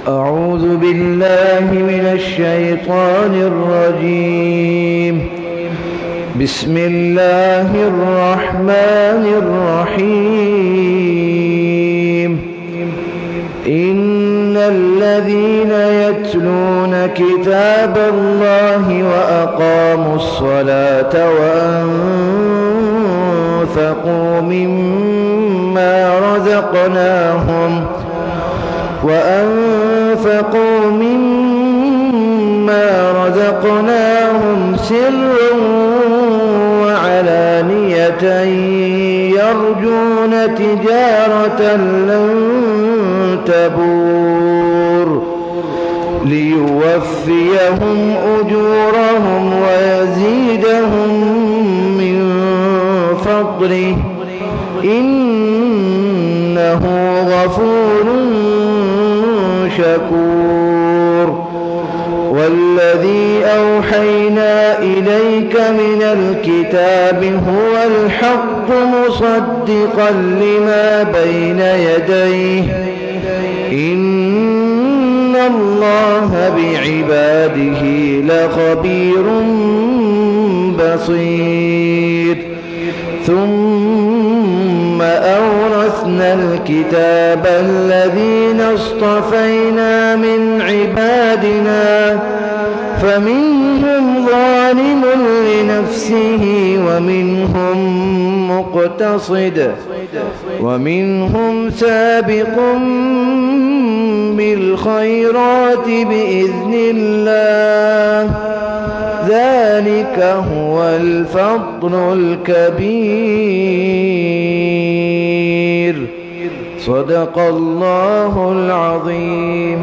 أعوذ بالله من الشيطان الرجيم. بسم الله الرحمن الرحيم. إن الذين يتلون كتاب الله وأقاموا الصلاة وأنفقوا مما رزقناهم سرا وعلانية يرجون تجارة لن تبور ليوفيهم أجورهم ويزيدهم من فضله إنه غفور شكور. والذي أوحينا إليك من الكتاب هو الحق مصدقا لما بين يديه إن الله بعباده لخبير بصير. ثم أورثنا الكتاب الذين اصطفينا من عبادنا فمنهم ظالم لنفسه ومنهم مقتصد ومنهم سابق بالخيرات بإذن الله ذلك هو الفضل الكبير. صدق الله العظيم.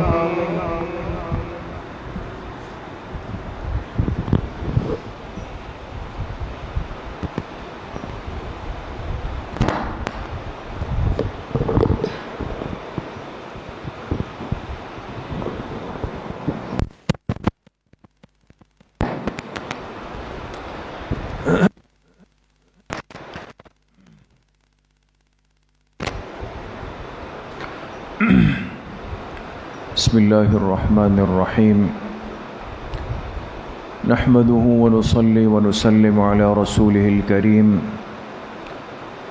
بسم الله الرحمن الرحيم. نحمده ونصلي ونسلم على رسوله الكريم.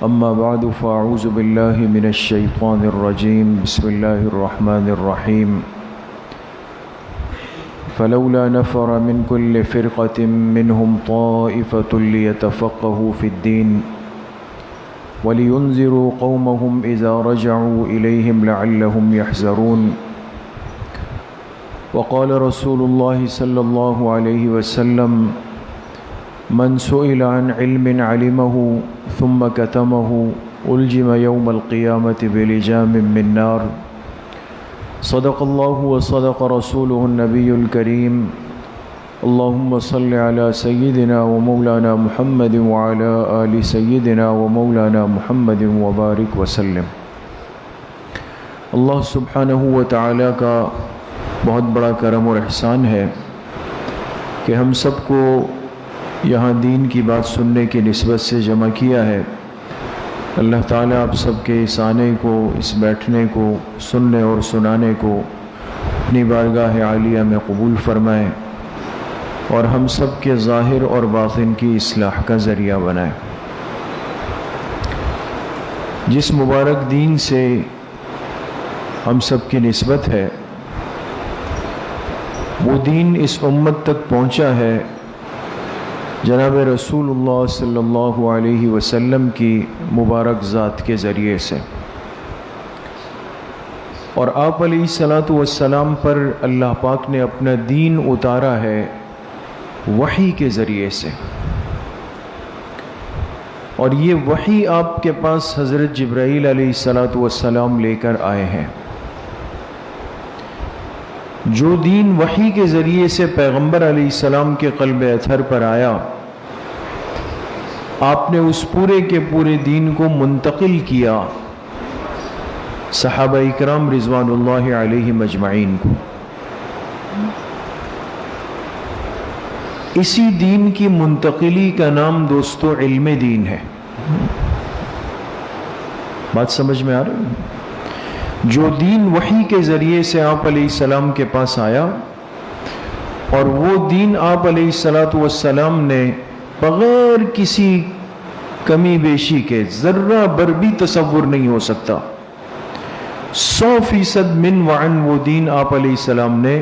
أما بعد فأعوذ بالله من الشيطان الرجيم. بسم الله الرحمن الرحيم. فلولا نفر من كل فرقة منهم طائفة ليتفقهوا في الدين ولينذروا قومهم إذا رجعوا إليهم لعلهم يحذرون. وقال رسول الله صلى الله عليه وسلم من سئل عن علم علمه ثم كتمه ألجم يوم القيامة بلجام من نار. صدق الله وصدق رسوله النبي الكريم. اللهم صل على سيدنا ومولانا محمد وعلى آل سيدنا ومولانا محمد وبارك وسلم. اللہ سبحانہ و تعالیٰ کا بہت بڑا کرم اور احسان ہے کہ ہم سب کو یہاں دین کی بات سننے کی نسبت سے جمع کیا ہے. اللہ تعالیٰ آپ سب کے اس آنے کو، اس بیٹھنے کو، سننے اور سنانے کو اپنی بارگاہ عالیہ میں قبول فرمائے اور ہم سب کے ظاہر اور باطن کی اصلاح کا ذریعہ بنائے. جس مبارک دین سے ہم سب کی نسبت ہے وہ دین اس امت تک پہنچا ہے جناب رسول اللہ صلی اللہ علیہ وسلم کی مبارک ذات کے ذریعے سے، اور آپ علیہ الصلاۃ والسلام پر اللہ پاک نے اپنا دین اتارا ہے وحی کے ذریعے سے. اور یہ وحی آپ کے پاس حضرت جبرائیل علیہ الصلاۃ والسلام لے کر آئے ہیں. جو دین وحی کے ذریعے سے پیغمبر علیہ السلام کے قلب اطہر پر آیا، آپ نے اس پورے کے پورے دین کو منتقل کیا صحابہ اکرام رضوان اللہ علیہم اجمعین کو. اسی دین کی منتقلی کا نام دوستو علم دین ہے. بات سمجھ میں آ رہی ہے؟ جو دین وحی کے ذریعے سے آپ علیہ السلام کے پاس آیا، اور وہ دین آپ علیہ السلام نے بغیر کسی کمی بیشی کے ذرہ بر بھی تصور نہیں ہو سکتا، 100% من وعن وہ دین آپ علیہ السلام نے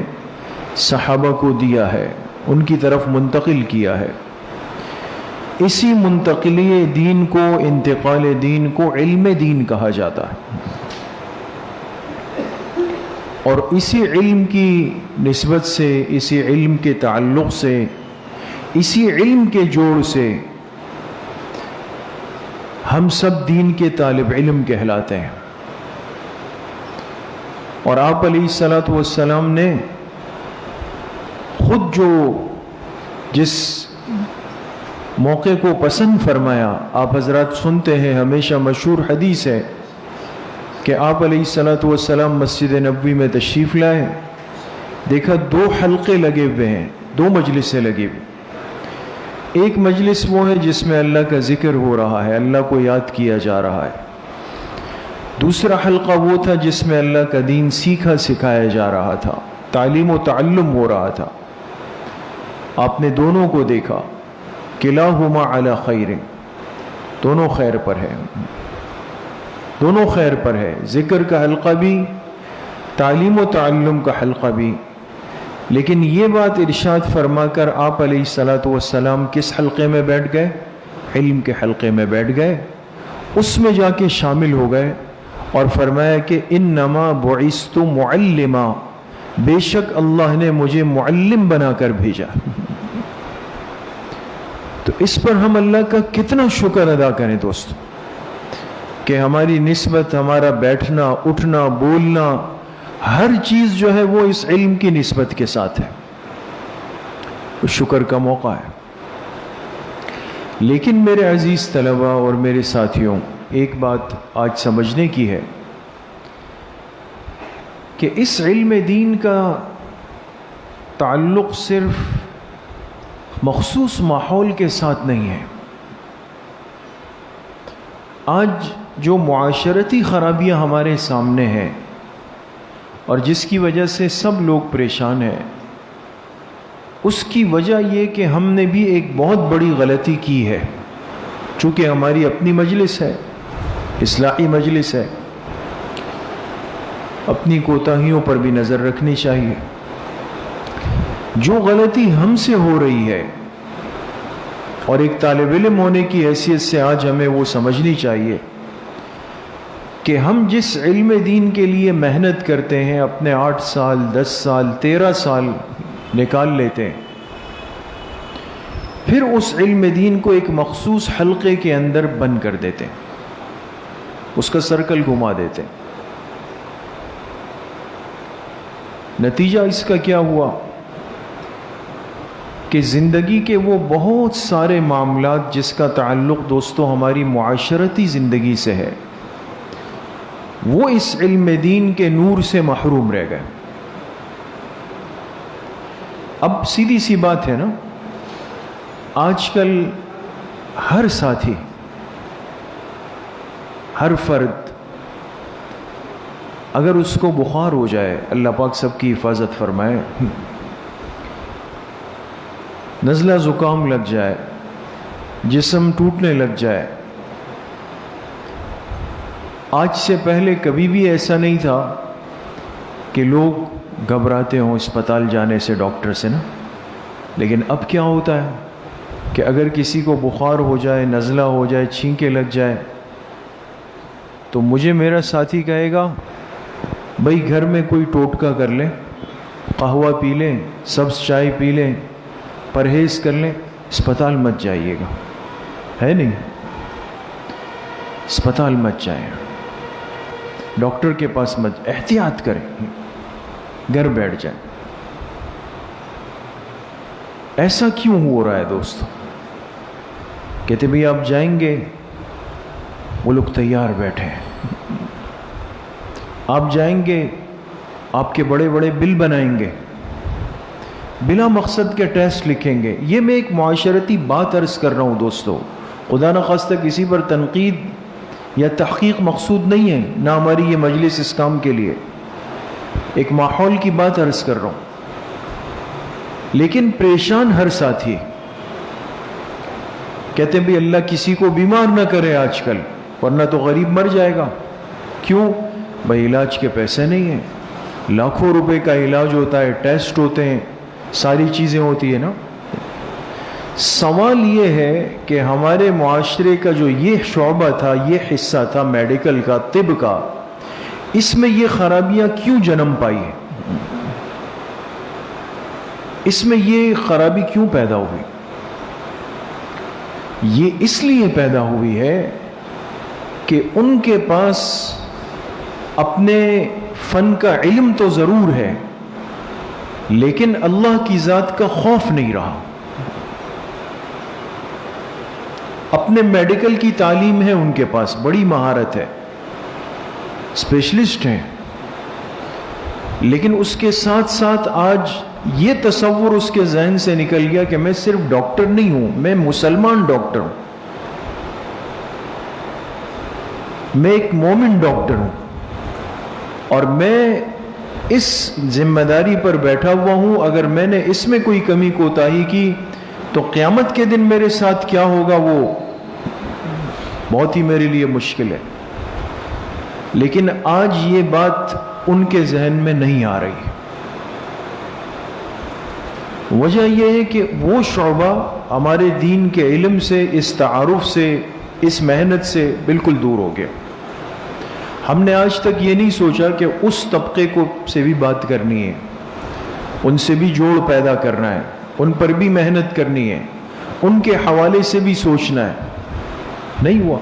صحابہ کو دیا ہے، ان کی طرف منتقل کیا ہے۔ اسی منتقلی دین کو، انتقال دین کو علم دین کہا جاتا ہے، اور اسی علم کی نسبت سے، اسی علم کے تعلق سے، اسی علم کے جوڑ سے ہم سب دین کے طالب علم کہلاتے ہیں۔ اور آپ علیہ السلام نے خود جس موقع کو پسند فرمایا، آپ حضرات سنتے ہیں، ہمیشہ مشہور حدیث ہے کہ آپ علیہ السلام مسجد نبوی میں تشریف لائے، دیکھا 2 حلقے لگے ہوئے ہیں، 2 مجلسیں لگی ہوئی۔ ایک مجلس وہ ہے جس میں اللہ کا ذکر ہو رہا ہے، اللہ کو یاد کیا جا رہا ہے۔ دوسرا حلقہ وہ تھا جس میں اللہ کا دین سیکھا سکھایا جا رہا تھا، تعلیم و تعلم ہو رہا تھا۔ آپ نے دونوں کو دیکھا، کلاہما علی خیر، دونوں خیر پر ہے، دونوں خیر پر ہے، ذکر کا حلقہ بھی، تعلیم و تعلم کا حلقہ بھی۔ لیکن یہ بات ارشاد فرما کر آپ علیہ السلام کس حلقے میں بیٹھ گئے؟ علم کے حلقے میں بیٹھ گئے، اس میں جا کے شامل ہو گئے، اور فرمایا کہ انما بعثت معلما، بے شک اللہ نے مجھے معلم بنا کر بھیجا۔ تو اس پر ہم اللہ کا کتنا شکر ادا کریں دوستو، کہ ہماری نسبت، ہمارا بیٹھنا، اٹھنا، بولنا، ہر چیز جو ہے وہ اس علم کی نسبت کے ساتھ ہے، شکر کا موقع ہے۔ لیکن میرے عزیز طلباء اور میرے ساتھیوں، ایک بات آج سمجھنے کی ہے کہ اس علم دین کا تعلق صرف مخصوص ماحول کے ساتھ نہیں ہے۔ آج جو معاشرتی خرابیاں ہمارے سامنے ہیں اور جس کی وجہ سے سب لوگ پریشان ہیں، اس کی وجہ یہ کہ ہم نے بھی ایک بہت بڑی غلطی کی ہے۔ چونکہ ہماری اپنی مجلس ہے، اصلاحی مجلس ہے، اپنی کوتاہیوں پر بھی نظر رکھنی چاہیے۔ جو غلطی ہم سے ہو رہی ہے، اور ایک طالب علم ہونے کی حیثیت سے آج ہمیں وہ سمجھنی چاہیے کہ ہم جس علم دین کے لیے محنت کرتے ہیں، اپنے 8 سال، 10 سال، 13 سال نکال لیتے ہیں، پھر اس علم دین کو ایک مخصوص حلقے کے اندر بند کر دیتے ہیں، اس کا سرکل گھما دیتے ہیں۔ نتیجہ اس کا کیا ہوا کہ زندگی کے وہ بہت سارے معاملات جس کا تعلق دوستو ہماری معاشرتی زندگی سے ہے، وہ اس علم دین کے نور سے محروم رہ گئے۔ اب سیدھی سی بات ہے نا، آج کل ہر ساتھی، ہر فرد، اگر اس کو بخار ہو جائے، اللہ پاک سب کی حفاظت فرمائے، نزلہ زکام لگ جائے، جسم ٹوٹنے لگ جائے، آج سے پہلے کبھی بھی ایسا نہیں تھا کہ لوگ گھبراتے ہوں اسپتال جانے سے، ڈاکٹر سے نا۔ لیکن اب کیا ہوتا ہے کہ اگر کسی کو بخار ہو جائے، نزلہ ہو جائے، چھینکیں لگ جائے، تو مجھے میرا ساتھی کہے گا بھائی گھر میں کوئی ٹوٹکا کر لیں، قہوہ پی لیں، سبز چائے پی لیں، پرہیز کر لیں، اسپتال مت جائیے گا، ہے نہیں؟ اسپتال مت جائیں، ڈاکٹر کے پاس مت، احتیاط کریں، گھر بیٹھ جائیں۔ ایسا کیوں ہو رہا ہے دوستو؟ کہتے بھئی آپ جائیں گے، وہ لوگ تیار بیٹھے ہیں، آپ جائیں گے، آپ کے بڑے بڑے بل بنائیں گے، بلا مقصد کے ٹیسٹ لکھیں گے۔ یہ میں ایک معاشرتی بات عرض کر رہا ہوں دوستو، خدا نخواستہ کسی پر تنقید یا تحقیق مقصود نہیں ہے، نہ ہماری یہ مجلس اس کام کے لیے، ایک ماحول کی بات عرض کر رہا ہوں۔ لیکن پریشان ہر ساتھی، کہتے ہیں بھئی اللہ کسی کو بیمار نہ کرے آج کل، ورنہ تو غریب مر جائے گا۔ کیوں؟ بھئی علاج کے پیسے نہیں ہیں، لاکھوں روپے کا علاج ہوتا ہے، ٹیسٹ ہوتے ہیں، ساری چیزیں ہوتی ہیں نا۔ سوال یہ ہے کہ ہمارے معاشرے کا جو یہ شعبہ تھا، یہ حصہ تھا میڈیکل کا، طب کا، اس میں یہ خرابیاں کیوں جنم پائی ہیں؟ اس میں یہ خرابی کیوں پیدا ہوئی؟ یہ اس لیے پیدا ہوئی ہے کہ ان کے پاس اپنے فن کا علم تو ضرور ہے، لیکن اللہ کی ذات کا خوف نہیں رہا۔ اپنے میڈیکل کی تعلیم ہے ان کے پاس، بڑی مہارت ہے، اسپیشلسٹ ہیں، لیکن اس کے ساتھ ساتھ آج یہ تصور اس کے ذہن سے نکل گیا کہ میں صرف ڈاکٹر نہیں ہوں، میں مسلمان ڈاکٹر ہوں، میں ایک مومن ڈاکٹر ہوں، اور میں اس ذمہ داری پر بیٹھا ہوا ہوں، اگر میں نے اس میں کوئی کمی کوتاہی کی تو قیامت کے دن میرے ساتھ کیا ہوگا وہ بہت ہی میرے لیے مشکل ہے۔ لیکن آج یہ بات ان کے ذہن میں نہیں آ رہی۔ وجہ یہ ہے کہ وہ شعبہ ہمارے دین کے علم سے، اس تعارف سے، اس محنت سے بالکل دور ہو گیا۔ ہم نے آج تک یہ نہیں سوچا کہ اس طبقے کو سے بھی بات کرنی ہے، ان سے بھی جوڑ پیدا کرنا ہے، ان پر بھی محنت کرنی ہے، ان کے حوالے سے بھی سوچنا ہے۔ نہیں ہوا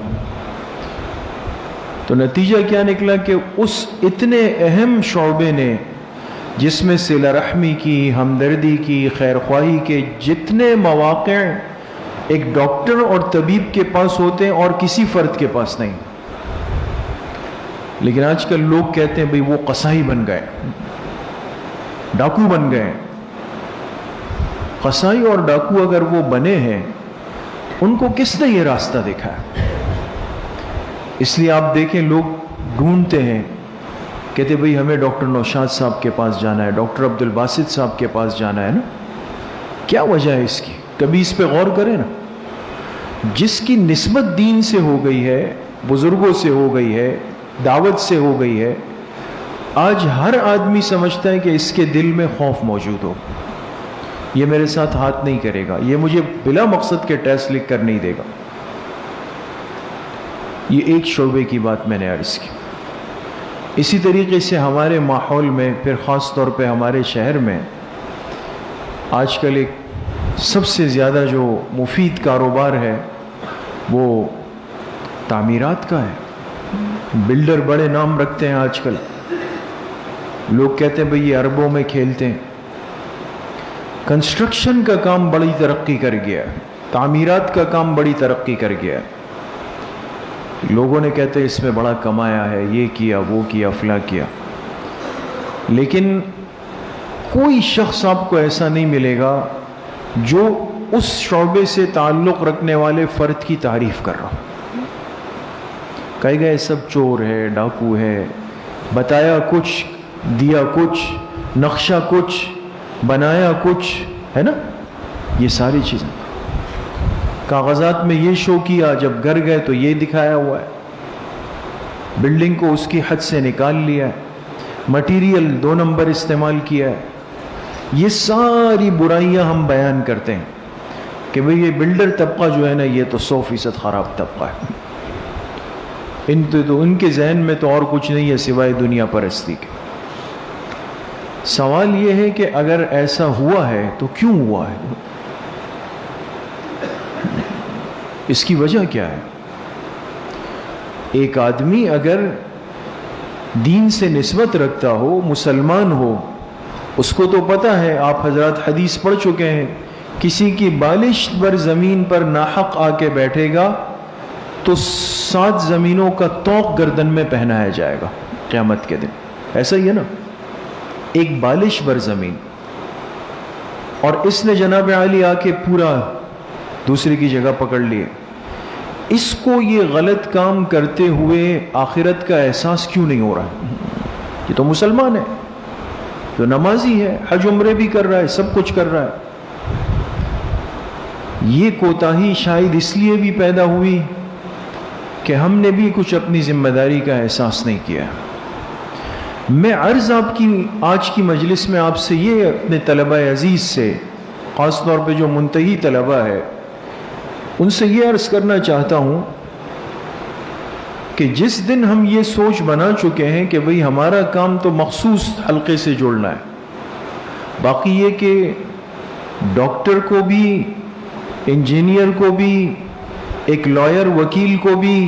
تو نتیجہ کیا نکلا کہ اس اتنے اہم شعبے نے، جس میں صلہ رحمی کی، ہمدردی کی، خیر خواہی کے جتنے مواقع ایک ڈاکٹر اور طبیب کے پاس ہوتے ہیں اور کسی فرد کے پاس نہیں، لیکن آج کل لوگ کہتے ہیں بھئی وہ قصائی بن گئے، ڈاکو بن گئے۔ قصائی اور ڈاکو اگر وہ بنے ہیں، ان کو کس نے یہ راستہ دکھا ہے؟ اس لیے آپ دیکھیں لوگ ڈھونڈتے ہیں، کہتے بھئی ہمیں ڈاکٹر نوشاد صاحب کے پاس جانا ہے، ڈاکٹر عبد الباسط صاحب کے پاس جانا ہے نا۔ کیا وجہ ہے اس کی؟ کبھی اس پہ غور کریں نا۔ جس کی نسبت دین سے ہو گئی ہے، بزرگوں سے ہو گئی ہے، دعوت سے ہو گئی ہے، آج ہر آدمی سمجھتا ہے کہ اس کے دل میں خوف موجود ہو، یہ میرے ساتھ ہاتھ نہیں کرے گا، یہ مجھے بلا مقصد کے ٹیسٹ لکھ کر نہیں دے گا۔ یہ ایک شعبے کی بات میں نے عرض کی۔ اسی طریقے سے ہمارے ماحول میں، پھر خاص طور پہ ہمارے شہر میں، آج کل ایک سب سے زیادہ جو مفید کاروبار ہے وہ تعمیرات کا ہے۔ بلڈر بڑے نام رکھتے ہیں آج کل، لوگ کہتے ہیں بھئی یہ اربوں میں کھیلتے ہیں۔ کنسٹرکشن کا کام بڑی ترقی کر گیا ہے، تعمیرات کا کام بڑی ترقی کر گیا ہے۔ لوگوں نے کہتے ہیں اس میں بڑا کمایا ہے، یہ کیا، وہ کیا، فلاں کیا، لیکن کوئی شخص آپ کو ایسا نہیں ملے گا جو اس شعبے سے تعلق رکھنے والے فرد کی تعریف کر رہا ہو۔ کہے گا یہ سب چور ہے، ڈاکو ہے، بتایا کچھ، دیا کچھ، نقشہ کچھ، بنایا کچھ، ہے نا۔ یہ ساری چیزیں کاغذات میں یہ شو کیا، جب گھر گئے تو یہ دکھایا ہوا ہے، بلڈنگ کو اس کی حد سے نکال لیا ہے، مٹیریل 2 نمبر استعمال کیا ہے۔ یہ ساری برائیاں ہم بیان کرتے ہیں کہ بھئی یہ بلڈر طبقہ جو ہے نا، یہ تو 100% خراب طبقہ ہے، ان کے ذہن میں تو اور کچھ نہیں ہے سوائے دنیا پرستی کے۔ سوال یہ ہے کہ اگر ایسا ہوا ہے تو کیوں ہوا ہے؟ اس کی وجہ کیا ہے؟ ایک آدمی اگر دین سے نسبت رکھتا ہو، مسلمان ہو، اس کو تو پتہ ہے، آپ حضرات حدیث پڑھ چکے ہیں، کسی کی بالش پر زمین پر ناحق آ کے بیٹھے گا تو 7 زمینوں کا طوق گردن میں پہنایا جائے گا قیامت کے دن۔ ایسا ہی ہے نا، ایک بالش پر زمین، اور اس نے جناب علی آ کے پورا دوسرے کی جگہ پکڑ لیے۔ اس کو یہ غلط کام کرتے ہوئے آخرت کا احساس کیوں نہیں ہو رہا؟ یہ تو مسلمان ہے، تو نمازی ہے، حج عمرے بھی کر رہا ہے، سب کچھ کر رہا ہے۔ یہ کوتاہی شاید اس لیے بھی پیدا ہوئی کہ ہم نے بھی کچھ اپنی ذمہ داری کا احساس نہیں کیا۔ میں عرض آج کی مجلس میں آپ سے یہ اپنے طلبہ عزیز سے، خاص طور پہ جو منتہی طلبہ ہے، ان سے یہ عرض کرنا چاہتا ہوں کہ جس دن ہم یہ سوچ بنا چکے ہیں کہ بھئی ہمارا کام تو مخصوص حلقے سے جوڑنا ہے، باقی یہ کہ ڈاکٹر کو بھی، انجینئر کو بھی، ایک لائر وکیل کو بھی،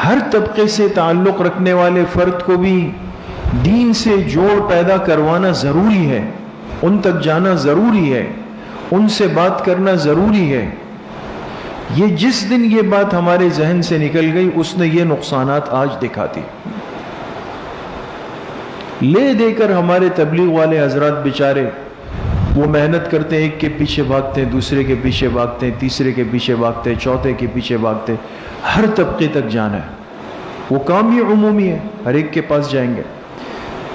ہر طبقے سے تعلق رکھنے والے فرد کو بھی دین سے جوڑ پیدا کروانا ضروری ہے، ان تک جانا ضروری ہے، ان سے بات کرنا ضروری ہے۔ یہ جس دن یہ بات ہمارے ذہن سے نکل گئی، اس نے یہ نقصانات آج دکھاتی۔ لے دے کر ہمارے تبلیغ والے حضرات بیچارے وہ محنت کرتے ہیں، ایک کے پیچھے بھاگتے ہیں، دوسرے کے پیچھے بھاگتے ہیں، تیسرے کے پیچھے بھاگتے ہیں، چوتھے کے پیچھے بھاگتے ہیں، ہر طبقے تک جانا ہے۔ وہ کام ہی عمومی ہے، ہر ایک کے پاس جائیں گے،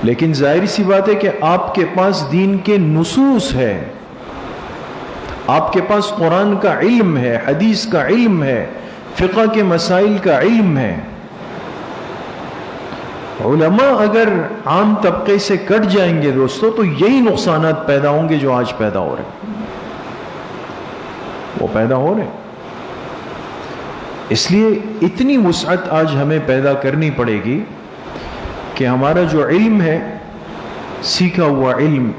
لیکن ظاہر سی بات ہے کہ آپ کے پاس دین کے نصوص ہے، آپ کے پاس قرآن کا علم ہے، حدیث کا علم ہے، فقہ کے مسائل کا علم ہے۔ علماء اگر عام طبقے سے کٹ جائیں گے دوستو، تو یہی نقصانات پیدا ہوں گے جو آج پیدا ہو رہے ہیں، وہ پیدا ہو رہے ہیں۔ اس لیے اتنی وسعت آج ہمیں پیدا کرنی پڑے گی کہ ہمارا جو علم ہے، سیکھا ہوا علم،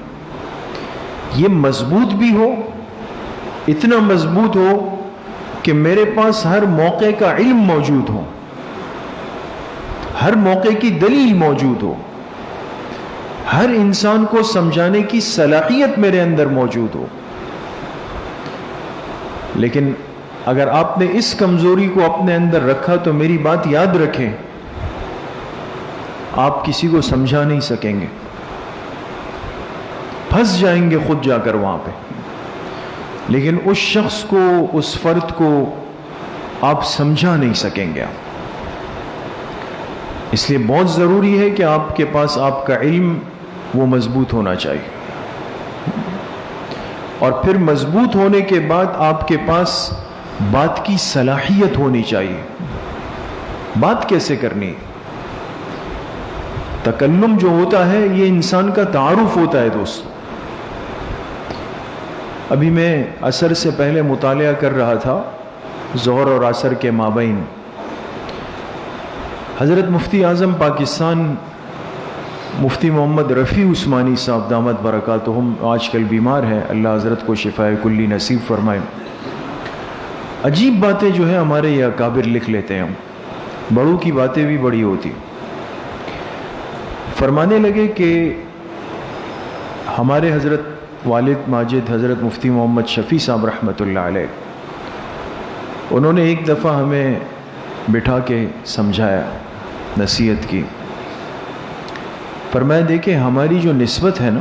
یہ مضبوط بھی ہو، اتنا مضبوط ہو کہ میرے پاس ہر موقع کا علم موجود ہو، ہر موقع کی دلیل موجود ہو، ہر انسان کو سمجھانے کی صلاحیت میرے اندر موجود ہو۔ لیکن اگر آپ نے اس کمزوری کو اپنے اندر رکھا تو میری بات یاد رکھیں، آپ کسی کو سمجھا نہیں سکیں گے، پھنس جائیں گے خود جا کر وہاں پہ۔ لیکن اس شخص کو، اس فرد کو آپ سمجھا نہیں سکیں گے۔ اس لیے بہت ضروری ہے کہ آپ کے پاس آپ کا علم وہ مضبوط ہونا چاہیے، اور پھر مضبوط ہونے کے بعد آپ کے پاس بات کی صلاحیت ہونی چاہیے۔ بات کیسے کرنی؟ تکلم جو ہوتا ہے یہ انسان کا تعارف ہوتا ہے دوست۔ ابھی میں عصر سے پہلے مطالعہ کر رہا تھا، ظہر اور عصر کے مابین، حضرت مفتی اعظم پاکستان مفتی محمد رفیع عثمانی صاحب دامت برکاتہم آج کل بیمار ہیں، اللہ حضرت کو شفاء کلی نصیب فرمائے۔ عجیب باتیں جو ہے ہمارے یہ اکابر لکھ لیتے ہیں، بڑوں کی باتیں بھی بڑی ہوتی۔ فرمانے لگے کہ ہمارے حضرت والد ماجد حضرت مفتی محمد شفیع صاحب رحمۃ اللہ علیہ، انہوں نے ایک دفعہ ہمیں بٹھا کے سمجھایا، نصیحت کی۔ فرمایا دیکھیں ہماری جو نسبت ہے نا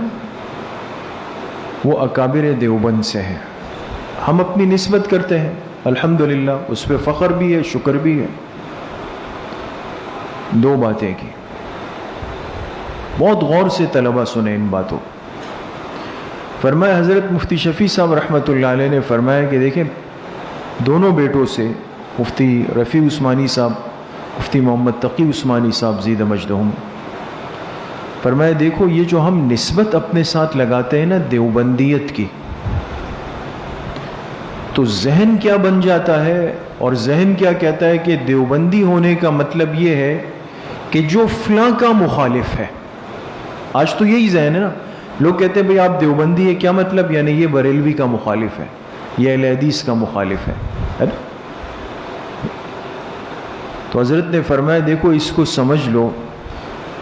وہ اکابر دیوبند سے ہے، ہم اپنی نسبت کرتے ہیں، الحمدللہ اس پہ فخر بھی ہے، شکر بھی ہے۔ دو باتیں کی، بہت غور سے طلبہ سنیں ان باتوں۔ فرمایا حضرت مفتی شفیع صاحب رحمۃ اللہ علیہ نے فرمایا کہ دیکھیں دونوں بیٹوں سے، مفتی رفیع عثمانی صاحب، مفتی محمد تقی عثمانی صاحب زید مجدہم، فرمایا دیکھو یہ جو ہم نسبت اپنے ساتھ لگاتے ہیں نا دیوبندیت کی، تو ذہن کیا بن جاتا ہے، اور ذہن کیا کہتا ہے کہ دیوبندی ہونے کا مطلب یہ ہے کہ جو فلاں کا مخالف ہے۔ آج تو یہی ذہن ہے نا، لوگ کہتے ہیں بھئی آپ دیوبندی ہے، کیا مطلب؟ یعنی یہ بریلوی کا مخالف ہے، یہ اہل حدیث کا مخالف ہے نا؟ تو حضرت نے فرمایا دیکھو اس کو سمجھ لو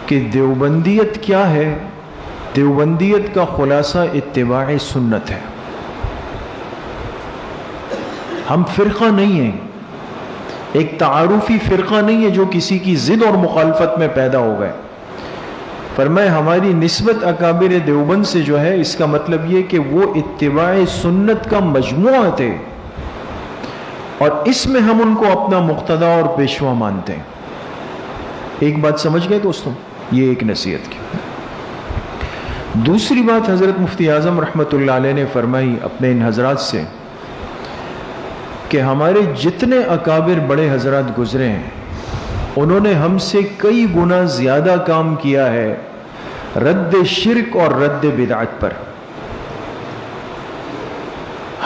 کہ دیوبندیت کیا ہے؟ دیوبندیت کا خلاصہ اتباع سنت ہے۔ ہم فرقہ نہیں ہیں، ایک تعارفی فرقہ نہیں ہے جو کسی کی ضد اور مخالفت میں پیدا ہو گئے۔ فرمایا ہماری نسبت اکابر دیوبند سے جو ہے، اس کا مطلب یہ کہ وہ اتباع سنت کا مجموعہ تھے، اور اس میں ہم ان کو اپنا مقتدا اور پیشوا مانتے ہیں۔ ایک بات سمجھ گئے دوستوں، یہ ایک نصیحت کی۔ دوسری بات حضرت مفتی اعظم رحمۃ اللہ علیہ نے فرمائی اپنے ان حضرات سے کہ ہمارے جتنے اکابر بڑے حضرات گزرے ہیں انہوں نے ہم سے کئی گنا زیادہ کام کیا ہے رد شرک اور رد بدعت پر،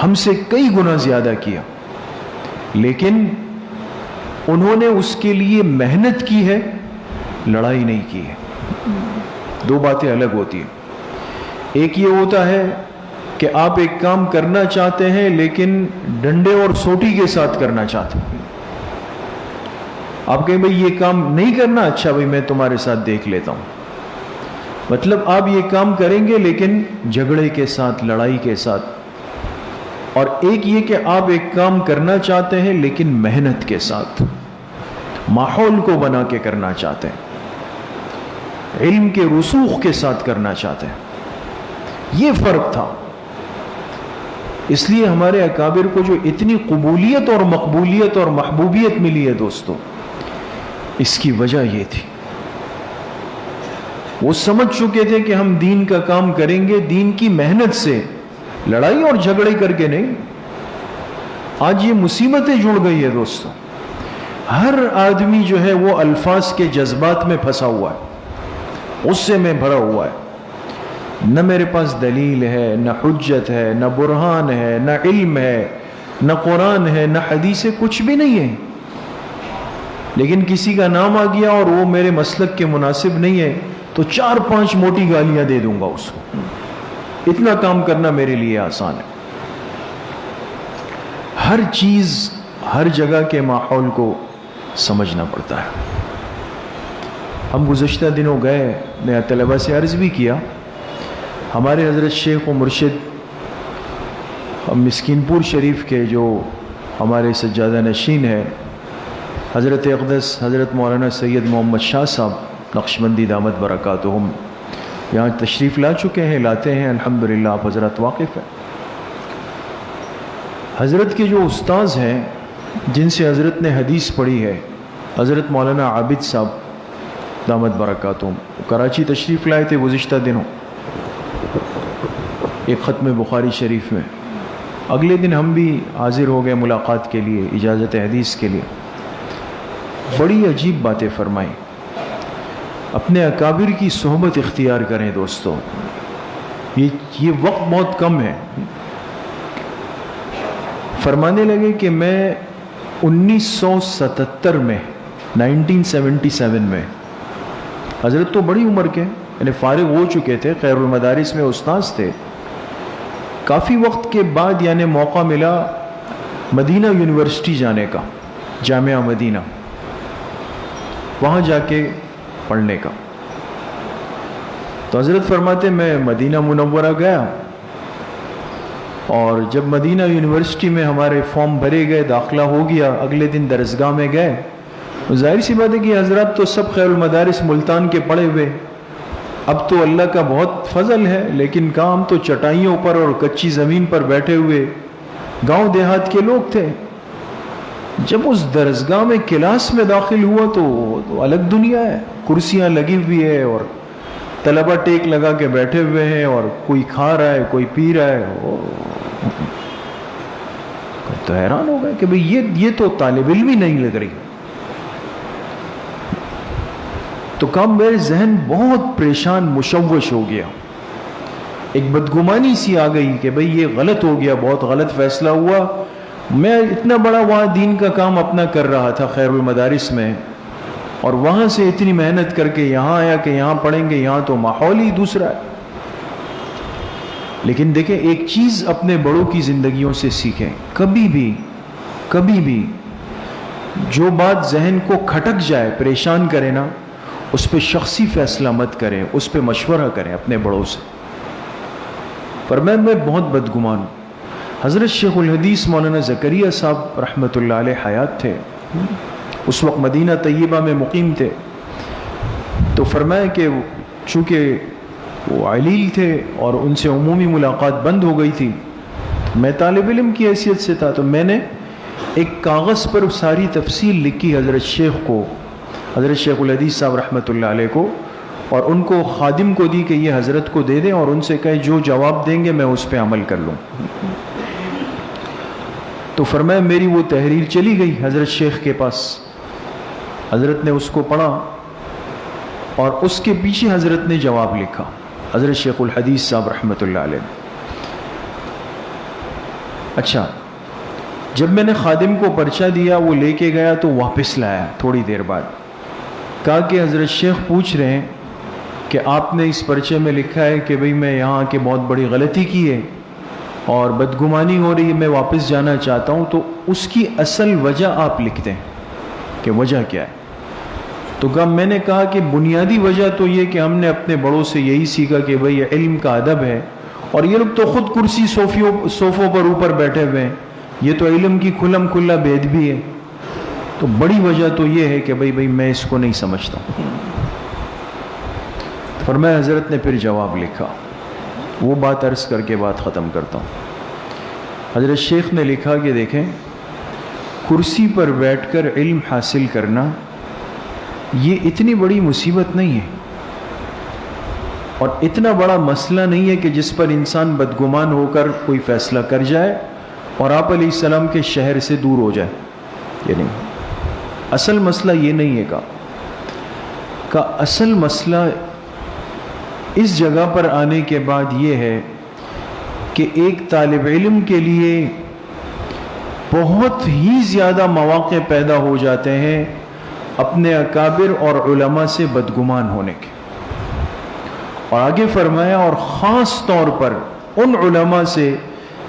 ہم سے کئی گنا زیادہ کیا، لیکن انہوں نے اس کے لیے محنت کی ہے، لڑائی نہیں کی ہے۔ دو باتیں الگ ہوتی ہیں۔ ایک یہ ہوتا ہے کہ آپ ایک کام کرنا چاہتے ہیں لیکن ڈنڈے اور سوٹی کے ساتھ کرنا چاہتے ہیں۔ آپ کہیں بھئی یہ کام نہیں کرنا، اچھا بھئی میں تمہارے ساتھ دیکھ لیتا ہوں، مطلب آپ یہ کام کریں گے لیکن جھگڑے کے ساتھ، لڑائی کے ساتھ۔ اور ایک یہ کہ آپ ایک کام کرنا چاہتے ہیں لیکن محنت کے ساتھ، ماحول کو بنا کے کرنا چاہتے ہیں، علم کے رسوخ کے ساتھ کرنا چاہتے ہیں۔ یہ فرق تھا۔ اس لیے ہمارے اکابر کو جو اتنی قبولیت اور مقبولیت اور محبوبیت ملی ہے دوستو، اس کی وجہ یہ تھی، وہ سمجھ چکے تھے کہ ہم دین کا کام کریں گے دین کی محنت سے، لڑائی اور جھگڑے کر کے نہیں۔ آج یہ مصیبتیں جڑ گئی ہے دوستو، ہر آدمی جو ہے وہ الفاظ کے جذبات میں پھنسا ہوا ہے، غصے میں بھرا ہوا ہے، نہ میرے پاس دلیل ہے، نہ حجت ہے، نہ برہان ہے، نہ علم ہے، نہ قرآن ہے، نہ حدیث ہے، کچھ بھی نہیں ہے، لیکن کسی کا نام آ گیا اور وہ میرے مسلک کے مناسب نہیں ہے تو 4-5 موٹی گالیاں دے دوں گا اس کو۔ اتنا کام کرنا میرے لیے آسان ہے۔ ہر چیز، ہر جگہ کے ماحول کو سمجھنا پڑتا ہے۔ ہم گزشتہ دنوں گئے، میں طلبہ سے عرض بھی کیا، ہمارے حضرت شیخ و مرشد مسکین پور شریف کے جو ہمارے سجادہ نشین ہے حضرت اقدس حضرت مولانا سید محمد شاہ صاحب نقشبندی دامت برکاتہم یہاں تشریف لا چکے ہیں، لاتے ہیں الحمدللہ، آپ حضرت واقف ہیں۔ حضرت کے جو استاذ ہیں جن سے حضرت نے حدیث پڑھی ہے، حضرت مولانا عابد صاحب دامت برکاتہم، کراچی تشریف لائے تھے گزشتہ دنوں ایک ختم بخاری شریف میں۔ اگلے دن ہم بھی حاضر ہو گئے ملاقات کے لیے، اجازت حدیث کے لیے۔ بڑی عجیب باتیں فرمائیں۔ اپنے اکابر کی صحبت اختیار کریں دوستو، یہ وقت بہت کم ہے۔ فرمانے لگے کہ میں 1977 میں 1977 میں، حضرت تو بڑی عمر کے یعنی فارغ ہو چکے تھے، خیر المدارس میں استاذ تھے، کافی وقت کے بعد یعنی موقع ملا مدینہ یونیورسٹی جانے کا، جامعہ مدینہ، وہاں جا کے پڑھنے کا۔ تو حضرت فرماتے میں مدینہ منورہ گیا، اور جب مدینہ یونیورسٹی میں ہمارے فارم بھرے گئے، داخلہ ہو گیا، اگلے دن درسگاہ میں گئے، ظاہر سی بات ہے کہ حضرات تو سب خیر المدارس ملتان کے پڑھے ہوئے، اب تو اللہ کا بہت فضل ہے، لیکن کام تو چٹائیوں پر اور کچی زمین پر بیٹھے ہوئے گاؤں دیہات کے لوگ تھے۔ جب اس درسگاہ میں کلاس میں داخل ہوا تو الگ دنیا ہے، کرسیاں لگی ہوئی ہے اور طلبہ ٹیک لگا کے بیٹھے ہوئے ہیں، اور کوئی کھا رہا ہے، کوئی پی رہا ہے۔ تو حیران ہو گئے کہ بھئی یہ تو طالب علم ہی نہیں لگ رہی۔ تو کام میرے ذہن بہت پریشان مشوش ہو گیا، ایک بدگمانی سی آ گئی کہ بھئی یہ غلط ہو گیا، بہت غلط فیصلہ ہوا۔ میں اتنا بڑا وہاں دین کا کام اپنا کر رہا تھا خیر المدارس میں، اور وہاں سے اتنی محنت کر کے یہاں آیا کہ یہاں پڑھیں گے، یہاں تو ماحول ہی دوسرا ہے۔ لیکن دیکھیں ایک چیز اپنے بڑوں کی زندگیوں سے سیکھیں، کبھی بھی جو بات ذہن کو کھٹک جائے، پریشان کرے نا، اس پہ شخصی فیصلہ مت کریں، اس پہ مشورہ کریں اپنے بڑوں سے۔ پر میں بہت بدگمان ہوں۔ حضرت شیخ الحدیث مولانا زکریا صاحب رحمۃ اللہ علیہ حیات تھے، اس وقت مدینہ طیبہ میں مقیم تھے۔ تو فرمایا کہ چونکہ وہ علیل تھے اور ان سے عمومی ملاقات بند ہو گئی تھی، میں طالب علم کی حیثیت سے تھا، تو میں نے ایک کاغذ پر ساری تفصیل لکھی حضرت شیخ کو، حضرت شیخ الحدیث صاحب رحمۃ اللہ علیہ کو، اور ان کو خادم کو دی کہ یہ حضرت کو دے دیں اور ان سے کہے جو جواب دیں گے میں اس پہ عمل کر لوں۔ تو فرمایا میری وہ تحریر چلی گئی حضرت شیخ کے پاس، حضرت نے اس کو پڑھا اور اس کے پیچھے حضرت نے جواب لکھا، حضرت شیخ الحدیث صاحب رحمۃ اللہ علیہ۔ اچھا، جب میں نے خادم کو پرچہ دیا وہ لے کے گیا تو واپس لایا تھوڑی دیر بعد، کہا کہ حضرت شیخ پوچھ رہے ہیں کہ آپ نے اس پرچے میں لکھا ہے کہ بھئی میں یہاں کے بہت بڑی غلطی کی ہے اور بدگمانی ہو رہی ہے، میں واپس جانا چاہتا ہوں، تو اس کی اصل وجہ آپ لکھ دیں کہ وجہ کیا ہے۔ تو میں نے کہا کہ بنیادی وجہ تو یہ کہ ہم نے اپنے بڑوں سے یہی سیکھا کہ بھئی علم کا ادب ہے، اور یہ لوگ تو خود کرسی صوفوں پر اوپر بیٹھے ہوئے ہیں، یہ تو علم کی کھلم کھلا بید بھی ہے، تو بڑی وجہ تو یہ ہے کہ بھئی میں اس کو نہیں سمجھتا ہوں۔ فرمایا حضرت نے پھر جواب لکھا، وہ بات عرض کر کے بات ختم کرتا ہوں۔ حضرت شیخ نے لکھا کہ دیکھیں، کرسی پر بیٹھ کر علم حاصل کرنا یہ اتنی بڑی مصیبت نہیں ہے اور اتنا بڑا مسئلہ نہیں ہے کہ جس پر انسان بدگمان ہو کر کوئی فیصلہ کر جائے اور آپ علیہ السلام کے شہر سے دور ہو جائے، یہ نہیں۔ اصل مسئلہ یہ نہیں ہے کہ اصل مسئلہ اس جگہ پر آنے کے بعد یہ ہے کہ ایک طالب علم کے لیے بہت ہی زیادہ مواقع پیدا ہو جاتے ہیں اپنے اکابر اور علماء سے بدگمان ہونے کے، اور آگے فرمایا اور خاص طور پر ان علماء سے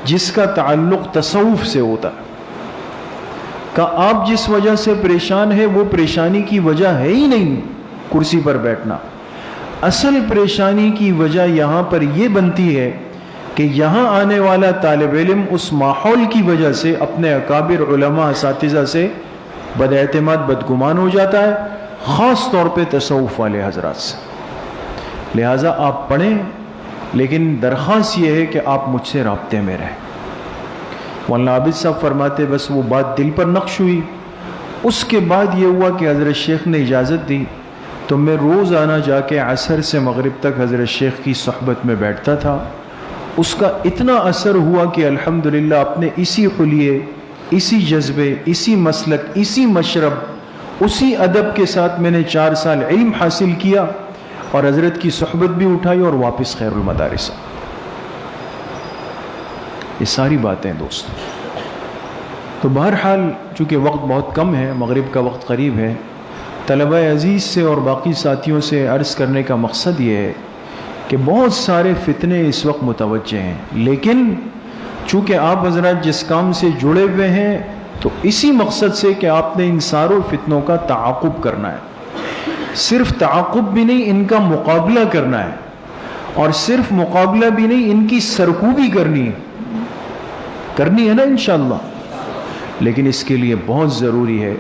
جس کا تعلق تصوف سے ہوتا ہے، کہ آپ جس وجہ سے پریشان ہے وہ پریشانی کی وجہ ہے ہی نہیں کرسی پر بیٹھنا، اصل پریشانی کی وجہ یہاں پر یہ بنتی ہے کہ یہاں آنے والا طالب علم اس ماحول کی وجہ سے اپنے اکابر علماء اساتذہ سے بد اعتماد بدگمان ہو جاتا ہے، خاص طور پہ تصوف والے حضرات سے۔ لہٰذا آپ پڑھیں، لیکن درخواست یہ ہے کہ آپ مجھ سے رابطے میں رہیں۔ مولانا عابد صاحب فرماتے بس وہ بات دل پر نقش ہوئی، اس کے بعد یہ ہوا کہ حضرت شیخ نے اجازت دی تو میں روزانہ جا کے عصر سے مغرب تک حضرت شیخ کی صحبت میں بیٹھتا تھا۔ اس کا اتنا اثر ہوا کہ الحمدللہ اپنے اسی خلیے، اسی جذبے، اسی مسلک، اسی مشرب، اسی ادب کے ساتھ میں نے 4 سال علم حاصل کیا اور حضرت کی صحبت بھی اٹھائی اور واپس خیر المدارس۔ یہ ساری باتیں دوست، تو بہرحال چونکہ وقت بہت کم ہے، مغرب کا وقت قریب ہے، طلبہ عزیز سے اور باقی ساتھیوں سے عرض کرنے کا مقصد یہ ہے کہ بہت سارے فتنے اس وقت متوجہ ہیں، لیکن چونکہ آپ حضرات جس کام سے جڑے ہوئے ہیں تو اسی مقصد سے کہ آپ نے ان ساروں فتنوں کا تعاقب کرنا ہے، صرف تعاقب بھی نہیں ان کا مقابلہ کرنا ہے، اور صرف مقابلہ بھی نہیں ان کی سرکوبی کرنی ہے نا انشاءاللہ۔ لیکن اس کے لیے بہت ضروری ہے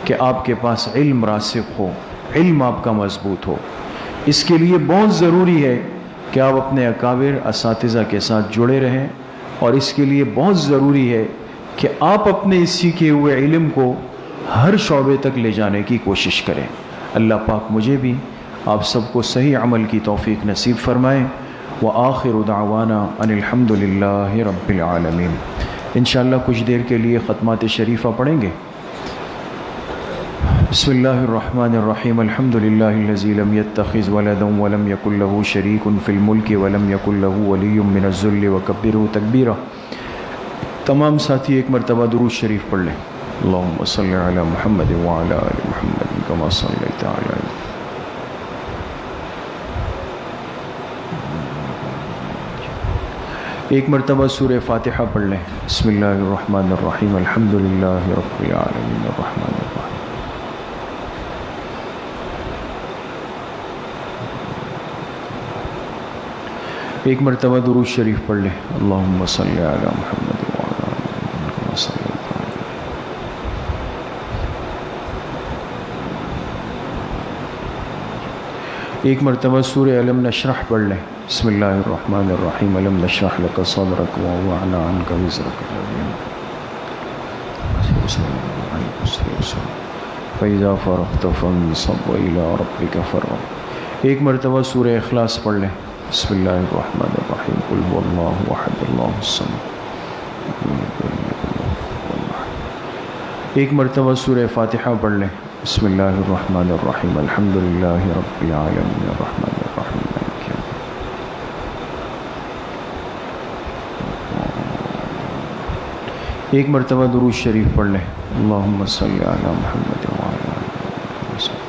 کہ آپ کے پاس علم راسخ ہو، علم آپ کا مضبوط ہو۔ اس کے لیے بہت ضروری ہے کہ آپ اپنے اکابر اساتذہ کے ساتھ جڑے رہیں، اور اس کے لیے بہت ضروری ہے کہ آپ اپنے اس سیکھے ہوئے علم کو ہر شعبے تک لے جانے کی کوشش کریں۔ اللہ پاک مجھے بھی آپ سب کو صحیح عمل کی توفیق نصیب فرمائیں۔ وآخر دعوانا ان الحمد للہ رب العالمین۔ انشاءاللہ کچھ دیر کے لیے ختمات شریفہ پڑھیں گے۔ بسم اللہ الرحمن الرحیم، الحمد للہ الذی لم یتخذ ولدا ولم یکن له شریک فی الملک ولم یکن له ولی من الذل وکبرہ تکبیرا۔ تمام ساتھی ایک مرتبہ درود شریف پڑھ لیں۔ اللہم صلی علی محمد وعلی آل محمد کما صلیت علی ایک مرتبہ سورہ فاتحہ پڑھ لیں۔ بسم اللہ الرحمن الرحیم، الحمد للہ رب العالمین الرحمن الرحیم۔ ایک مرتبہ درود شریف پڑھ لیں۔ اللہم صلی علی محمد وعلی آل محمد کما صلیت علی۔ ایک مرتبہ سورہ علم نشرح پڑھ لیں۔ بسم اللہ الرحمن الرحیم، علم نشرح لک صدرک ووضعنا عنک وزرک الذی فَإِذَا فَرَغْتَ فَانصَبْ وَإِلَىٰ رَبِّكَ فَارْغَب۔ ایک مرتبہ سورہ اخلاص پڑھ لیں۔ بسم اللہ الرحمن الرحیم، قل هو اللہ احد اللہ الصمد۔ ایک مرتبہ سورہ فاتحہ پڑھ لیں۔ بسم اللہ الرحمن الرحیم، الحمد للہ رب العالمین الرحمن الرحیم مالک یوم الدین۔ ایک مرتبہ درود شریف پڑھ لیں۔ اللہم صلی علی محمد وعلی آل محمد وسلم۔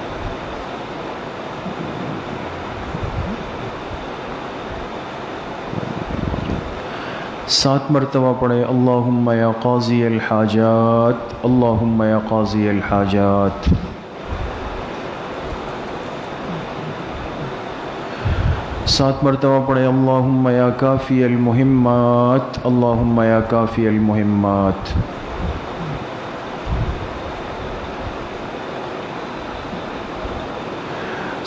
7 مرتبہ پڑھے اللہم یا قاضی الحاجات، اللہم یا قاضی الحاجات۔ 7 مرتبہ پڑھے اللہم یا کافی المہمات، اللہم یا کافی المہمات۔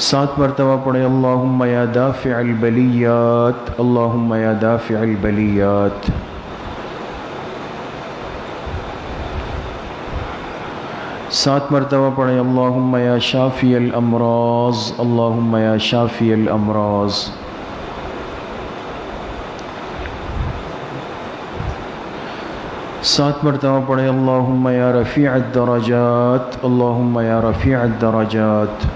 7 مرتبہ پڑھے اللہم یا دافع البلیات، اللہم یا دافع البلیات۔ 7 مرتبہ پڑھے اللہم یا شافی الامراض، اللہم یا شافی الامراض۔ 7 مرتبہ پڑھے اللہم یا رفیع الدرجات، اللہم یا رفیع الدرجات۔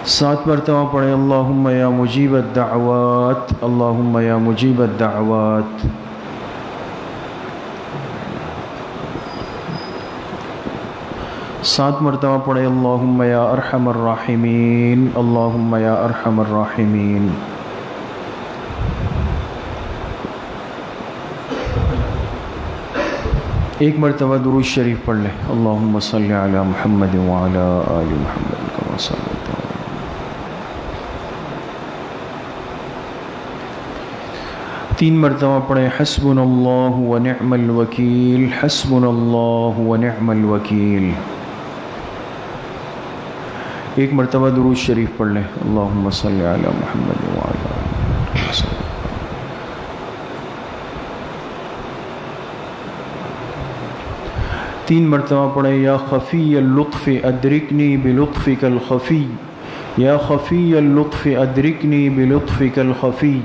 7 مرتبہ پڑھے اللہم یا مجیب الدعوات، اللہم یا مجیب الدعوات۔ 7 مرتبہ پڑھے اللہم یا ارحم الراحمین، اللہم یا ارحم الراحمین۔ ایک مرتبہ درود شریف پڑھ لیں۔ اللہم صلی علی محمد وعلی آل محمد کما صلیت علی۔ 3 مرتبہ پڑھیں حسبنا اللہ ونعم الوکیل، حسبنا اللہ ونعم الوکیل۔ ایک مرتبہ درود شریف پڑھ لیں۔ اللہم صلی علی محمد وعلی آل محمد۔ 3 مرتبہ پڑھیں یا خفی اللطف ادرکنی بلطفک الخفی، یا خفی اللطف ادرکنی بلطفک الخفی۔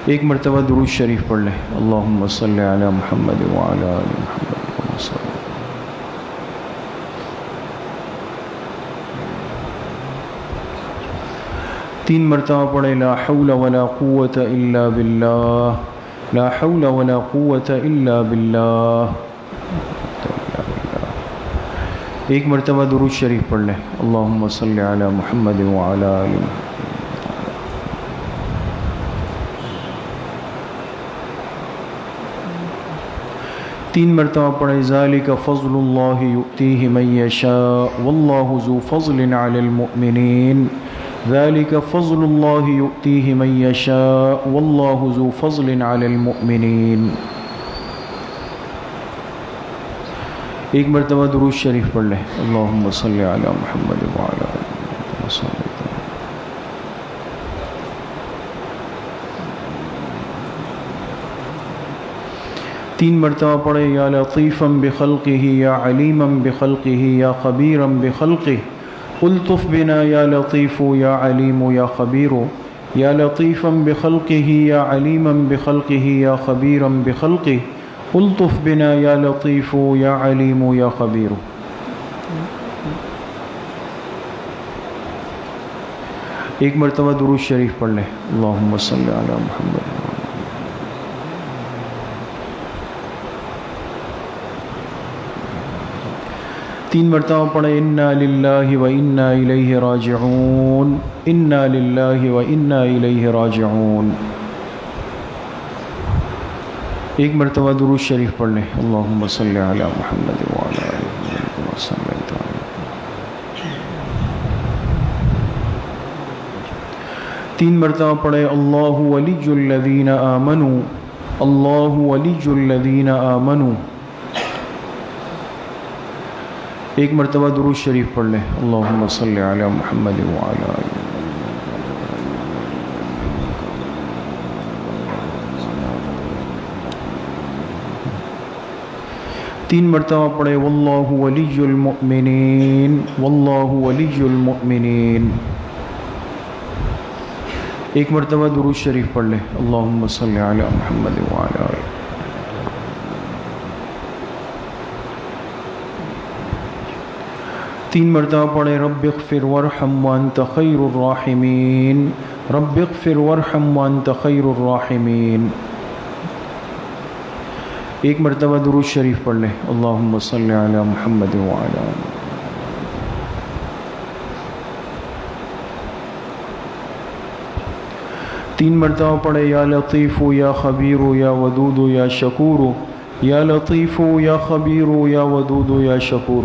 ایک مرتبہ درود شریف پڑھ لیں۔ اللہم صلی علی محمد وعلی آل محمد کما صلیت۔ 3 مرتبہ پڑھیں لا حول ولا قوة الا باللہ، لا حول ولا قوة الا باللہ۔ ایک مرتبہ درود شریف پڑھ لیں۔ اللہم صلی علی محمد وعلی آل محمد۔ 3 مرتبہ پڑھیں ذالک فضل اللہ یؤتیہ من یشاء واللہ ذو فضل علی المؤمنین، ذالک فضل اللہ یؤتیہ من یشاء واللہ ذو فضل علی المؤمنین۔ ایک مرتبہ درود شریف پڑھ لیں۔ اللہم صلی علی محمد وعلی آل محمد وسلم۔ 3 مرتبہ پڑھے یا لطیفا بخلقہ یا علیما بخلقہ یا خبیرا بخلقہ، الطف بنا یا لطیف یا علیم یا خبیر، یا لطیفا بخلقہ یا علیما بخلقہ یا خبیرا بخلقہ، الطف بنا یا لطیف یا علیم یا خبیر۔ ایک مرتبہ درود شریف پڑھ لیں۔ اللہم صلی علی محمد۔ 3 مرتبہ پڑھیں انا للہ و انا الیہ راجعون، انا للہ و انا الیہ راجعون۔ ایک مرتبہ درود شریف پڑھ لیں۔ اللہم صلی علی محمد وعلی آل محمد کما صلیت علی۔ 3 مرتبہ پڑھیں اللہ ولی الذین آمنوا، اللہ ولی الذین آمنوا۔ ایک مرتبہ درود شریف پڑھ لیں۔ اللہم صلی علی محمد وعلی آل محمد۔ 3 مرتبہ پڑھے واللہ ولی المؤمنین، واللہ ولی المؤمنین۔ 1 مرتبہ درود شریف پڑھ لیں، اللہم صلی علی محمد وعلی آلہ۔ 3 مرتبہ پڑھے رب اغفر وارحم وانت خیر الراحمین، رب اغفر وارحم وانت خیر الراحمین۔ 1 مرتبہ درود شریف پڑھ لیں، اللہم صلی علی محمد وعلی آلہ۔ 3 مرتبہ پڑھے یا لطیف یا خبیر یا ودود یا شکور، یا لطیف یا خبیر یا ودود یا شکور۔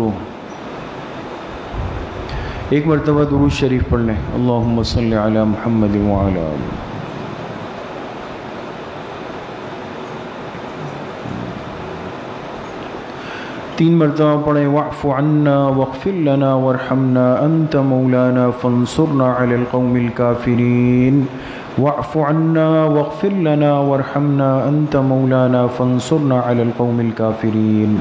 1 مرتبہ درود شریف پڑھ لیں، اللہم صلی علی محمد وعلی آلہ۔ 3 مرتبہ پڑھیں واعف عنا واغفر لنا وارحمنا انت مولانا فانصرنا علی القوم الکافرین، واعف عنا واغفر لنا وارحمنا انت مولانا فانصرنا علی القوم الکافرین۔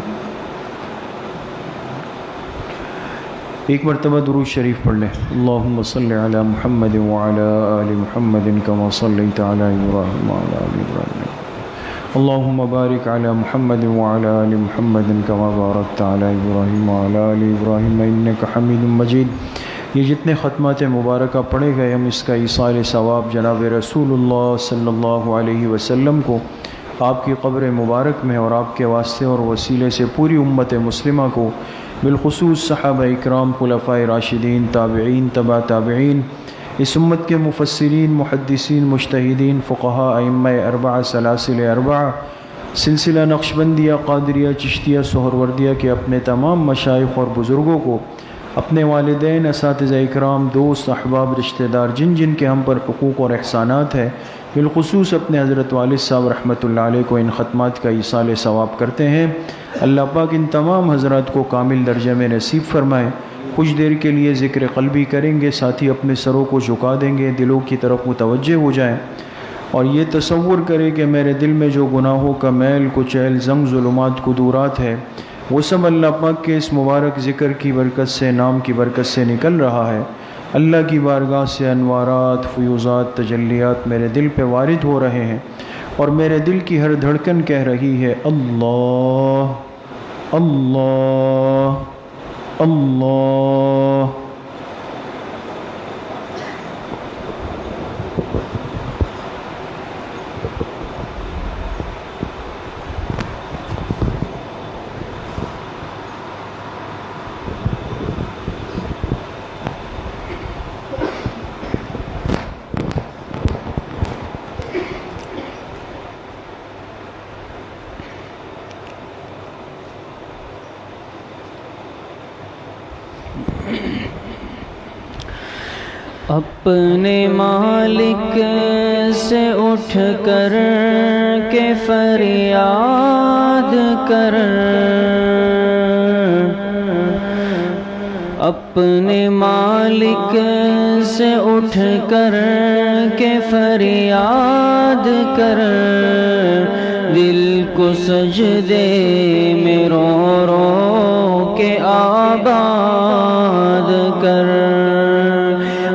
1 مرتبہ درود شریف پڑھ لیں، اللہم صلی علی محمد وعلی آل محمد کما صلیت علی ابراہیم وعلی آل ابراہیم، اللہم بارک علی محمد وعلی آل محمد کما بارکت علی ابراہیم وعلی آل ابراہیم انک حمید مجید۔ یہ جتنے ختمات مبارکہ پڑھے گئے، ہم اس کا ایصال ثواب جناب رسول اللہ صلی اللہ علیہ وسلم کو آپ کی قبر مبارک میں اور آپ کے واسطے اور وسیلے سے پوری امت مسلمہ کو، بالخصوص صحابہ اکرام، خلفائے راشدین، تابعین، تبع تابعین، اس امت کے مفسرین، محدثین، مجتہدین، فقہاء، ائمہ اربعہ، سلاسل اربعہ، سلسلہ نقشبندیہ، قادریہ، چشتیہ، سہروردیہ کے اپنے تمام مشائخ اور بزرگوں کو، اپنے والدین، اساتذہ اکرام، دوست، احباب، رشتہ دار، جن جن کے ہم پر حقوق اور احسانات ہیں، بالخصوص اپنے حضرت والد صاحب رحمۃ اللہ علیہ کو ان ختمات کا ایصال ثواب کرتے ہیں۔ اللہ پاک ان تمام حضرات کو کامل درجے میں نصیب فرمائے۔ کچھ دیر کے لیے ذکر قلبی کریں گے، ساتھ ہی اپنے سروں کو جھکا دیں گے، دلوں کی طرف متوجہ ہو جائیں اور یہ تصور کریں کہ میرے دل میں جو گناہوں کا میل، کچیل، زنگ، ظلمات، قدورات ہے، وہ سب اللہ پاک کے اس مبارک ذکر کی برکت سے، نام کی برکت سے نکل رہا ہے۔ اللہ کی بارگاہ سے انوارات، فیوزات، تجلیات میرے دل پہ وارد ہو رہے ہیں اور میرے دل کی ہر دھڑکن کہہ رہی ہے اللہ اللہ اللہ۔ اپنے مالک سے اٹھ کر کے فریاد کر، اپنے مالک سے اٹھ کر کے فریاد کر، دل کو سجدے میں رو رو کے آباد کر،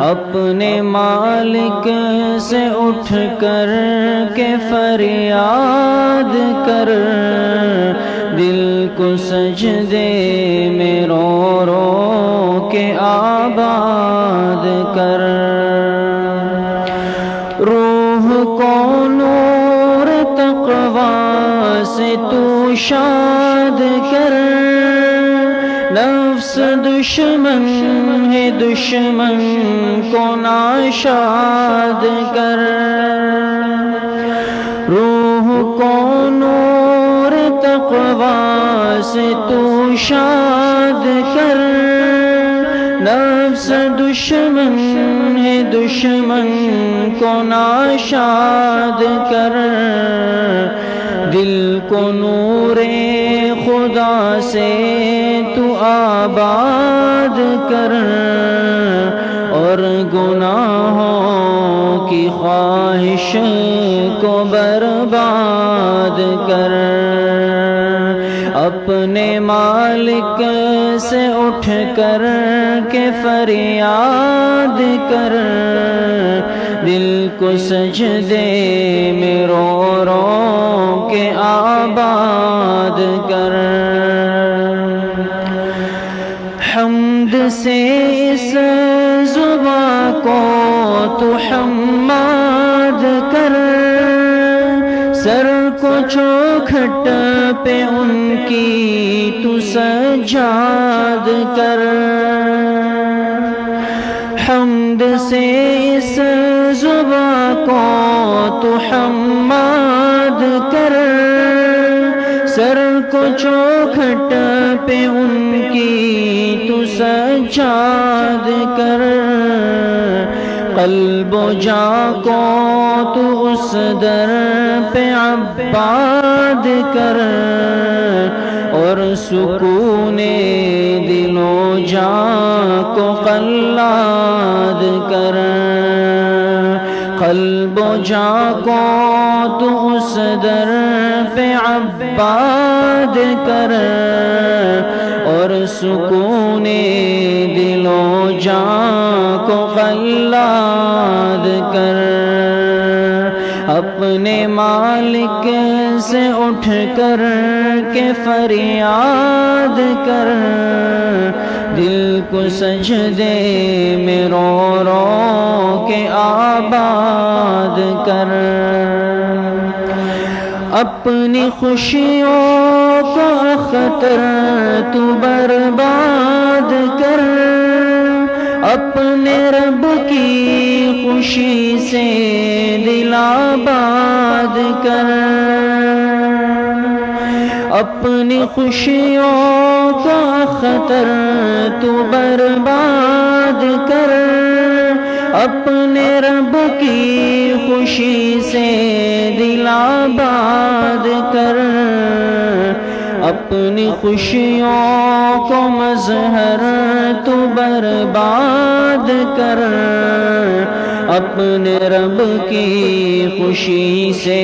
اپنے مالک سے اٹھ کر کے فریاد کر، دل کو سجدے میں رو رو کے آباد کر، روح کو نور تقویٰ سے تو شاد کر، نفس دشمن ہے دشمن کو ناشاد کر، روح کو نور تقویٰ سے تو شاد کر، نفس دشمن ہے دشمن کو ناشاد کر، دل کو نور خدا سے تو آباد کر، اور گناہوں کی خواہش کو برباد کر، اپنے مالک سے اٹھ کر کے فریاد کر، دل کو سجدے میں رو رو کے آباد کر، حمد سے اس زباں کو تو حماد کر، سر کو چوکھٹ پہ ان کی تو سجاد کر، حمد سے اس زباں کو تو حماد کر، سر کو چوکھٹ پہ ان کی تو سجاد کر، قلب و جاں کو تو اس در پہ عباد کر، اور سکون دل و جاں کو قلاد کر، قلب و جاں کو تو اس در پہ عباد کر، اور سکون دل و جاں کو قلاد کر، اپنے مالک سے اٹھ کر کے فریاد کر، دل کو سجدے میں رو رو کے آباد کر، اپنی خوشیوں کو اختر تو برباد کر، اپنے رب کی خوشی سے دل آباد کر، اپنی خوشیوں کو اختر تو برباد کر، اپنے رب کی خوشی سے دل آباد کر، اپنی خوشیوں کو مظہر تو برباد کر، اپنے رب کی خوشی سے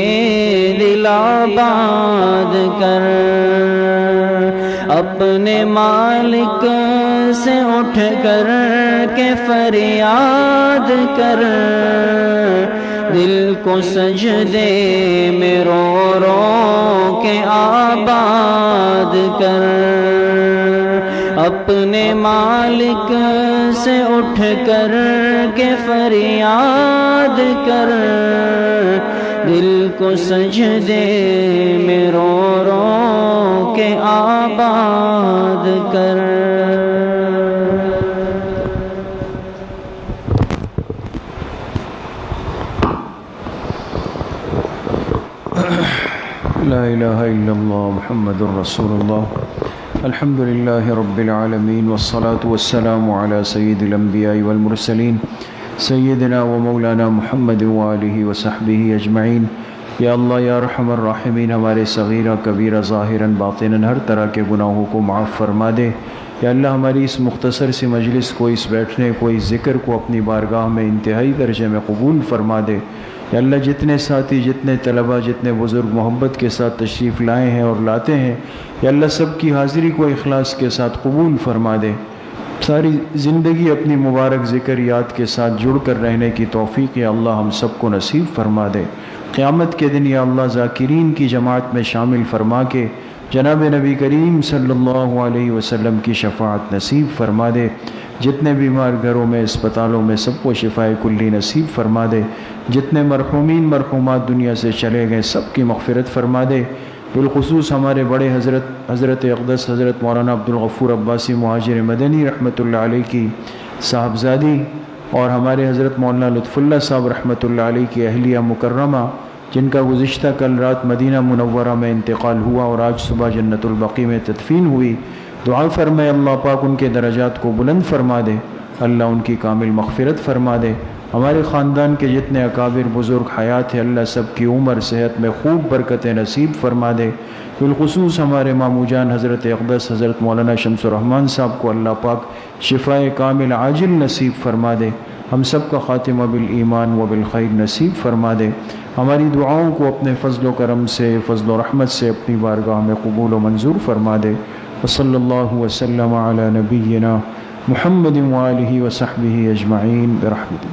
دل آباد کر، اپنے مالک سے اٹھ کر کے فریاد کر، دل کو سجدے میں رو رو کے آباد کر، اپنے مالک سے اٹھ کر کے فریاد کر، دل کو سجدے میں رو رو کے آباد کر۔ لا الہ الا اللہ محمد رسول اللہ، الحمد للہ رب العالمین، والصلاة والسلام علی سید الانبیاء والمرسلین، سیدنا و مولانا محمد وآلہ وصحبہ اجمعین۔ یا اللہ یا ارحم الراحمین، ہمارے صغیرہ کبیرہ ظاہراً باطناً ہر طرح کے گناہوں کو معاف فرما دے۔ یا اللہ ہماری اس مختصر سی مجلس کو، اس بیٹھنے کو، اس ذکر کو اپنی بارگاہ میں انتہائی درجے میں قبول فرما دے۔ یا اللہ جتنے ساتھی، جتنے طلبہ، جتنے بزرگ محبت کے ساتھ تشریف لائے ہیں اور لاتے ہیں، یا اللہ سب کی حاضری کو اخلاص کے ساتھ قبول فرما دے۔ ساری زندگی اپنی مبارک ذکر یاد کے ساتھ جڑ کر رہنے کی توفیق یا اللہ ہم سب کو نصیب فرما دے۔ قیامت کے دن یا اللہ ذاکرین کی جماعت میں شامل فرما کے جناب نبی کریم صلی اللہ علیہ وسلم کی شفاعت نصیب فرما دے۔ جتنے بیمار گھروں میں، اسپتالوں میں، سب کو شفاء کلی نصیب فرما دے۔ جتنے مرحومین مرحومات دنیا سے چلے گئے سب کی مغفرت فرما دے۔ بالخصوص ہمارے بڑے حضرت اقدس حضرت مولانا عبدالغفور عباسی مہاجر مدنی رحمۃ اللہ علیہ کی صاحبزادی، اور ہمارے حضرت مولانا لطف اللہ صاحب رحمۃ اللہ علیہ کی اہلیہ مکرمہ، جن کا گزشتہ کل رات مدینہ منورہ میں انتقال ہوا اور آج صبح جنت البقیع میں تدفین ہوئی۔ دعا فرمائے اللہ پاک ان کے درجات کو بلند فرما دے، اللہ ان کی کامل مغفرت فرما دے۔ ہمارے خاندان کے جتنے اکابر بزرگ حیات ہیں، اللہ سب کی عمر صحت میں خوب برکتیں نصیب فرما دے۔ بالخصوص ہمارے مامو جان حضرت اقدس حضرت مولانا شمس الرحمن صاحب کو اللہ پاک شفائے کامل عاجل نصیب فرما دے۔ ہم سب کا خاتمہ بالایمان و بالخیر نصیب فرما دے، ہماری دعاؤں کو اپنے فضل و کرم سے، فضل و رحمت سے اپنی بارگاہ میں قبول و منظور فرما دے۔ وصلی اللہ وسلم علی نبینا محمد وآلہ وصحبہ اجمعین برحمتہ۔